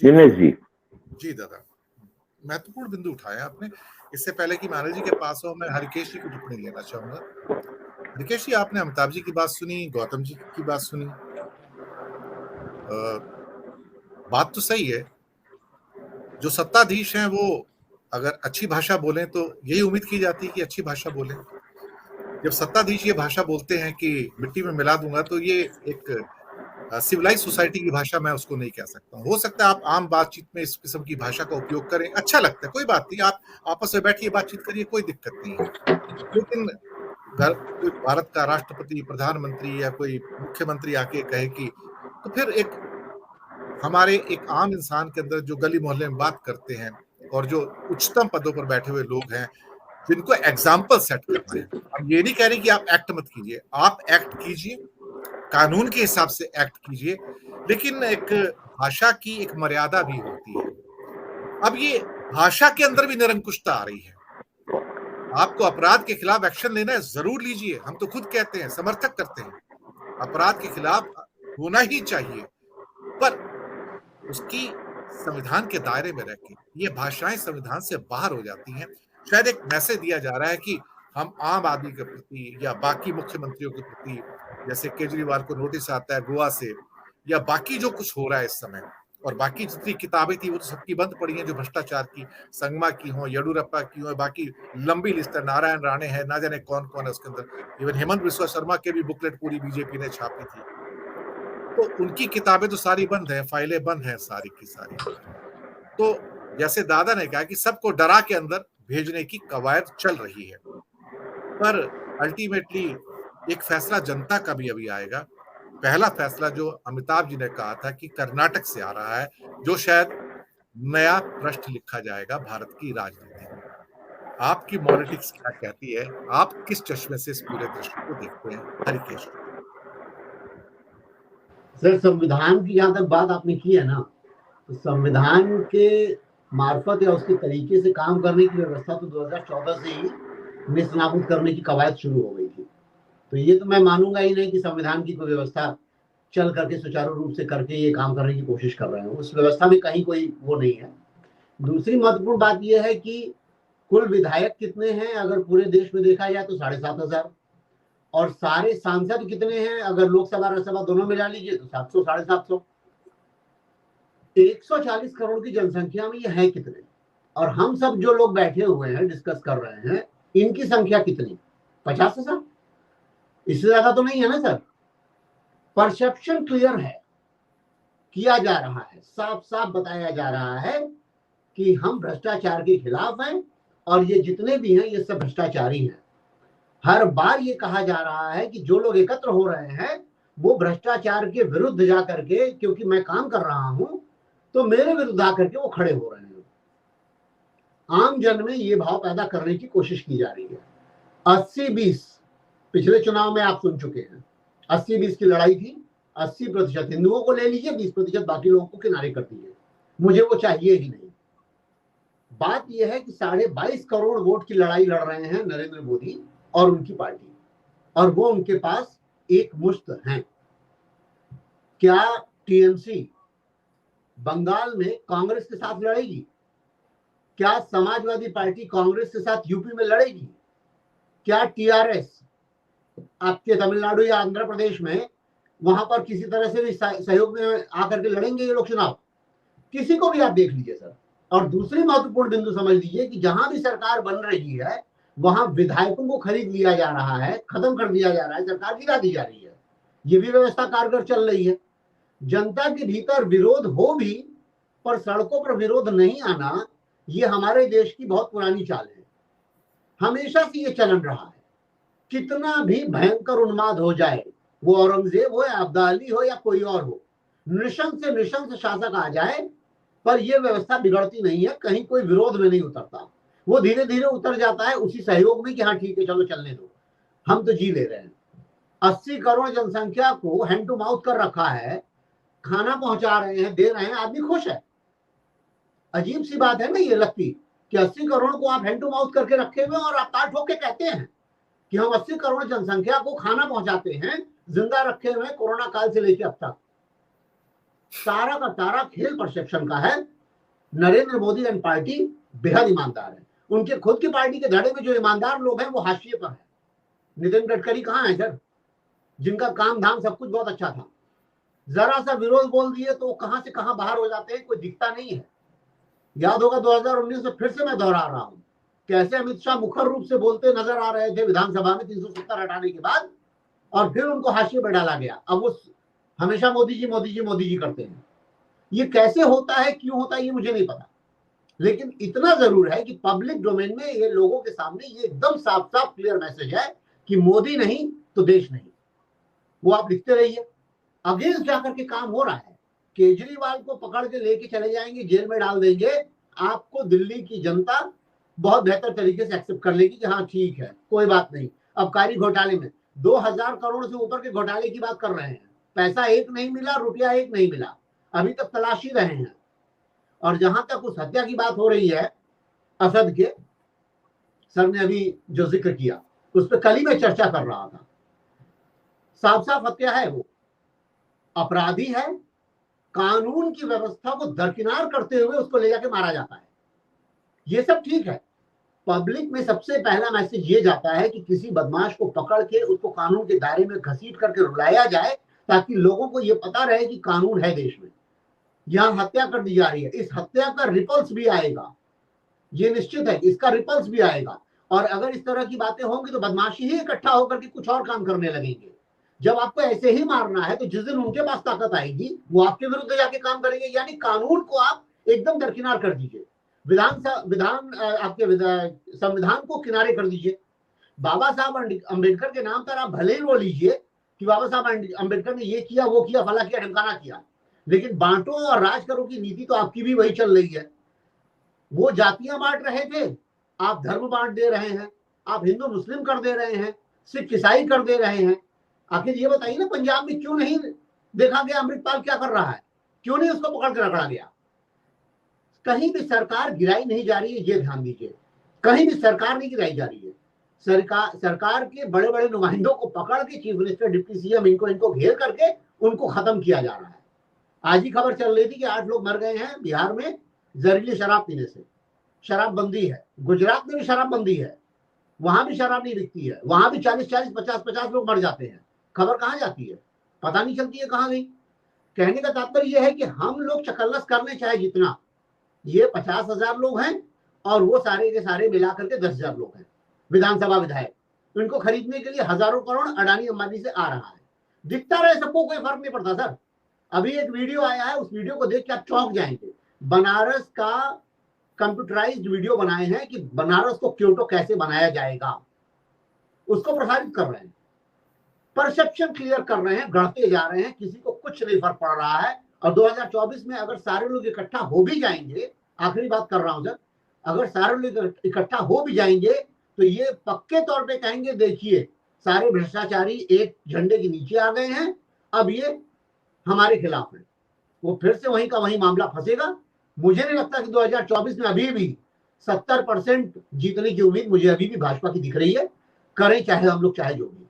दिनेश जी। जी दादा, महत्वपूर्ण बिंदु उठाया आपने। इससे पहले कि मानव जी के पास हो, मैं हरिकेश जी की टिप्पणी लेना चाहूंगा। हरिकेश जी, आपने अमिताभ जी की बात सुनी, गौतम जी की बात सुनी। बात तो सही है, जो सत्ताधीश हैं वो अगर अच्छी भाषा बोलें तो यही उम्मीद की जाती है कि अच्छी भाषा बोलें। जब सत्ताधीश ये भाषा बोलते हैं कि मिट्टी में मिला दूंगा, तो ये एक सिविलाइज सोसाइटी की भाषा मैं उसको नहीं कह सकता हूँ। हो सकता है आप आम बातचीत में इस किस्म की भाषा का उपयोग करें, अच्छा लगता है, कोई बात नहीं, आप आपस में बैठिए, बातचीत करिए, कोई दिक्कत नहीं है। लेकिन कोई भारत का राष्ट्रपति, प्रधानमंत्री या कोई मुख्यमंत्री आके कहे कि, तो फिर एक हमारे एक आम इंसान के अंदर जो गली मोहल्ले में बात करते हैं और जो उच्चतम पदों पर बैठे हुए लोग हैं, जिनको एग्जाम्पल सेट करना है, हम ये नहीं कह रहे कि आप एक्ट मत कीजिए, आप एक्ट कीजिए, कानून के हिसाब से एक्ट कीजिए, लेकिन एक भाषा की एक मर्यादा भी होती है। अब ये भाषा के अंदर भी निरंकुशता आ रही है। आपको अपराध के खिलाफ एक्शन लेना है, जरूर लीजिए, हम तो खुद कहते हैं, समर्थक करते हैं, अपराध के खिलाफ होना ही चाहिए, पर उसकी संविधान के दायरे में रह के। ये भाषाएं संविधान से बाहर हो जाती हैं। शायद एक मैसेज दिया जा रहा है कि हम आम आदमी के प्रति या बाकी मुख्यमंत्रियों के प्रति, जैसे केजरीवाल को नोटिस आता है गोवा से, या बाकी जो कुछ हो रहा है इस समय, और बाकी जितनी किताबें थी वो तो सबकी बंद पड़ी हैं, जो भ्रष्टाचार की, संगमा की हो, येडुरप्पा की हो, बाकी लंबी लिस्ट है, नारायण राणे है, ना जाने कौन कौन है उसके अंदर, इवन हेमंत बिस्वा शर्मा के भी बुकलेट पूरी बीजेपी ने छापी थी। तो उनकी किताबें तो सारी बंद है, फाइलें बंद है सारी की सारी। तो जैसे दादा ने कहा कि सबको डरा के अंदर भेजने की कवायद चल रही है, पर अल्टीमेटली एक फैसला जनता का भी अभी आएगा। पहला फैसला जो अमिताभ जी ने कहा था कि कर्नाटक से आ रहा है, जो शायद नया पृष्ठ लिखा जाएगा भारत की राजनीति में। आपकी पॉलिटिक्स क्या कहती है, आप किस चश्मे से इस पूरे दृश्य को देखते हैं? हरिकेश सर, संविधान की जहां तक बात आपने की है ना, तो संविधान के मार्फत या उसके तरीके से काम करने की व्यवस्था तो 2014 से ही नेस्तनाबूद करने की कवायद शुरू हो गई थी। तो ये तो मैं मानूंगा ही नहीं कि संविधान की कोई व्यवस्था चल करके सुचारू रूप से करके ये काम करने की कोशिश कर रहे हैं। उस व्यवस्था में कहीं कोई वो नहीं है। दूसरी महत्वपूर्ण बात यह है कि कुल विधायक कितने हैं अगर पूरे देश में देखा जाए तो 7,500, और सारे सांसद कितने हैं अगर लोकसभा राज्यसभा दोनों मिला लीजिए तो 700 750। 140 करोड़ की जनसंख्या में ये है कितने, और हम सब जो लोग बैठे हुए हैं डिस्कस कर रहे हैं, इनकी संख्या कितनी? 50,000, इससे ज्यादा तो नहीं है ना सर। परसेप्शन क्लियर है, किया जा रहा है, साफ साफ बताया जा रहा है कि हम भ्रष्टाचार के खिलाफ हैं और ये जितने भी हैं ये सब भ्रष्टाचारी हैं। हर बार ये कहा जा रहा है कि जो लोग एकत्र हो रहे हैं वो भ्रष्टाचार के विरुद्ध जा करके, क्योंकि मैं काम कर रहा हूं तो मेरे विरुद्ध आकर के वो खड़े हो रहे हैं। आम जन में ये भाव पैदा करने की कोशिश की जा रही है। 80-20 पिछले चुनाव में आप सुन चुके हैं, 80-20 की लड़ाई थी। 80% हिंदुओं को ले लीजिए, 20% बाकी लोगों को किनारे कर दीजिए, मुझे वो चाहिए ही नहीं। बात यह है कि 22.5 करोड़ वोट की लड़ाई लड़ रहे हैं नरेंद्र मोदी और उनकी पार्टी, और वो उनके पास एक मुश्त हैं। क्या टीएमसी बंगाल में कांग्रेस के साथ लड़ेगी? क्या समाजवादी पार्टी कांग्रेस के साथ यूपी में लड़ेगी? क्या टीआरएस आपके तमिलनाडु या आंध्र प्रदेश में वहां पर किसी तरह से भी सहयोग में आकर के लड़ेंगे ये लोग चुनाव? किसी को भी आप देख लीजिए सर। और दूसरी महत्वपूर्ण बिंदु समझ लीजिए कि जहां भी सरकार बन रही है वहां विधायकों को खरीद लिया जा रहा है, खत्म कर दिया जा रहा है, सरकार गिरा दी जा रही है। ये भी व्यवस्था कारगर चल रही है। जनता के भीतर विरोध हो भी, पर सड़कों पर विरोध नहीं आना, ये हमारे देश की बहुत पुरानी चाल है। हमेशा से ये चलन रहा है। कितना भी भयंकर उन्माद हो जाए, वो औरंगजेब हो या अब्दा अली हो या कोई और हो, नृशंस से नृशंस शासक आ जाए, पर यह व्यवस्था बिगड़ती नहीं है, कहीं कोई विरोध में नहीं उतरता। वो धीरे धीरे उतर जाता है उसी सहयोग में कि हाँ ठीक है चलो चलने दो, हम तो जी ले रहे हैं। 80 करोड़ जनसंख्या को हैंड टू माउथ कर रखा है, खाना पहुंचा रहे हैं, दे रहे हैं, आदमी खुश है। अजीब सी बात है ना ये लगती कि 80 करोड़ को आप हैंड टू माउथ करके रखे हुए और आप ताल ठोक के कहते हैं कि हम 80 करोड़ जनसंख्या को खाना पहुंचाते हैं, जिंदा रखे हुए कोरोना काल से लेकर अब तक। सारा का सारा खेल परसेप्शन का है। नरेंद्र मोदी एंड पार्टी बेहद ईमानदार है। उनके खुद की पार्टी के धड़े में जो ईमानदार लोग हैं वो हाशिए पर है। नितिन गडकरी कहाँ है सर, जिनका काम धाम सब कुछ बहुत अच्छा था, जरा सा विरोध बोल दिए तो कहां से कहां बाहर हो जाते हैं, कोई दिखता नहीं है। याद होगा 2019 में फिर से मैं दोहरा रहा हूं, कैसे अमित शाह मुखर रूप से बोलते नजर आ रहे थे विधानसभा में 370 हटाने के बाद, और फिर उनको हाशिए पर डाला गया। अब वो हमेशा मोदी जी मोदी जी मोदी जी करते हैं। ये कैसे होता है, क्यों होता है, ये मुझे नहीं पता, लेकिन इतना जरूर है कि पब्लिक डोमेन में ये लोगों के सामने ये एकदम साफ साफ क्लियर मैसेज है कि मोदी नहीं तो देश नहीं। वो आप लिखते रहिए, अगेंस्ट जाकर के काम हो रहा है। केजरीवाल को पकड़ के लेके चले जाएंगे, जेल में डाल देंगे, आपको दिल्ली की जनता बहुत बेहतर तरीके से एक्सेप्ट कर लेगी कि हाँ ठीक है कोई बात नहीं। अबकारी घोटाले में 2000 करोड़ से ऊपर के घोटाले की बात कर रहे हैं, पैसा एक नहीं मिला, रुपया एक नहीं मिला, अभी तक तलाश ही रहे हैं। और जहां तक उस हत्या की बात हो रही है असद के, सर ने अभी जो जिक्र किया उस पर कल ही मैं चर्चा कर रहा था, साफ साफ हत्या है, वो अपराधी है, कानून की व्यवस्था को दरकिनार करते हुए उसको ले जाके मारा जाता है। ये सब ठीक है, पब्लिक में सबसे पहला मैसेज ये जाता है कि किसी बदमाश को पकड़ के उसको कानून के दायरे में घसीट करके रुलाया जाए, ताकि लोगों को ये पता रहे कि कानून है देश में। यहां हत्या कर दी जा रही है, इस हत्या का रिपल्स भी आएगा, ये निश्चित है, इसका रिपल्स भी आएगा। और अगर इस तरह की बातें होंगी तो बदमाशी ही इकट्ठा होकर के कुछ और काम करने लगेंगे। जब आपको ऐसे ही मारना है तो जिस दिन उनके पास ताकत आएगी वो आपके विरुद्ध जाके काम करेंगे। यानी कानून को आप एकदम दरकिनार कर दीजिए, आपके संविधान को किनारे कर दीजिए। बाबा साहब अंबेडकर के नाम पर आप भले ही वो लीजिए कि बाबा साहब अंबेडकर ने ये किया वो किया फला किया ढमकाना किया, लेकिन बांटो और राज करो की नीति तो आपकी भी वही चल रही है। वो जातियां बांट रहे थे, आप धर्म बांट दे रहे हैं, आप हिंदू मुस्लिम कर दे रहे हैं, सिख ईसाई कर दे रहे हैं। आखिर ये बताइए ना, पंजाब में क्यों नहीं देखा गया अमृतपाल क्या कर रहा है, क्यों नहीं उसको पकड़ कर रखा गया? कहीं भी सरकार गिराई नहीं जा रही है, ये ध्यान दीजिए, कहीं भी सरकार नहीं गिराई जा रही है। सरकार के बड़े बड़े नुमाइंदों को पकड़ के चीफ मिनिस्टर, डिप्टी सीएम, इनको घेर करके उनको खत्म किया जा रहा है। आज ही खबर चल रही थी कि 8 लोग मर गए हैं बिहार में जहरीली शराब पीने से। शराबबंदी है, गुजरात में भी शराबबंदी है, वहां भी शराब नहीं बिकती है, वहां भी 40-40, 50-50 लोग मर जाते हैं। खबर कहां जाती है पता नहीं चलती है, कहां गई। कहने का तात्पर्य यह है कि हम लोग चकल्लस करने चाहे जितना, ये 50,000 लोग हैं और वो सारे के सारे मिलाकर के 10,000 लोग हैं विधानसभा विधायक, इनको खरीदने के लिए हजारों करोड़ अडानी अंबानी से आ रहा है। दिखता रहे सबको, कोई फर्क नहीं पड़ता सर। अभी एक वीडियो आया है, उस वीडियो को देख के आप चौंक जाएंगे। बनारस का कंप्यूटराइज्ड वीडियो बनाए हैं कि बनारस को क्योटो कैसे बनाया जाएगा, उसको प्रसारित कर रहे हैं, परसेप्शन क्लियर कर रहे हैं, गढ़ते जा रहे हैं, किसी को कुछ नहीं फर्क पड़ रहा है। और 2024 में अगर सारे लोग इकट्ठा हो भी जाएंगे, आखिरी बात कर रहा हूं सर, अगर सारे लोग इकट्ठा हो भी जाएंगे तो ये पक्के तौर पे कहेंगे देखिए सारे भ्रष्टाचारी एक झंडे के नीचे आ गए हैं, अब ये हमारे खिलाफ है। वो फिर से वहीं का वहीं मामला फंसेगा। मुझे नहीं लगता कि 2024 में अभी भी 70% जीतने की उम्मीद मुझे अभी भी भाजपा की दिख रही है, करें चाहे हम लोग चाहे जो भी।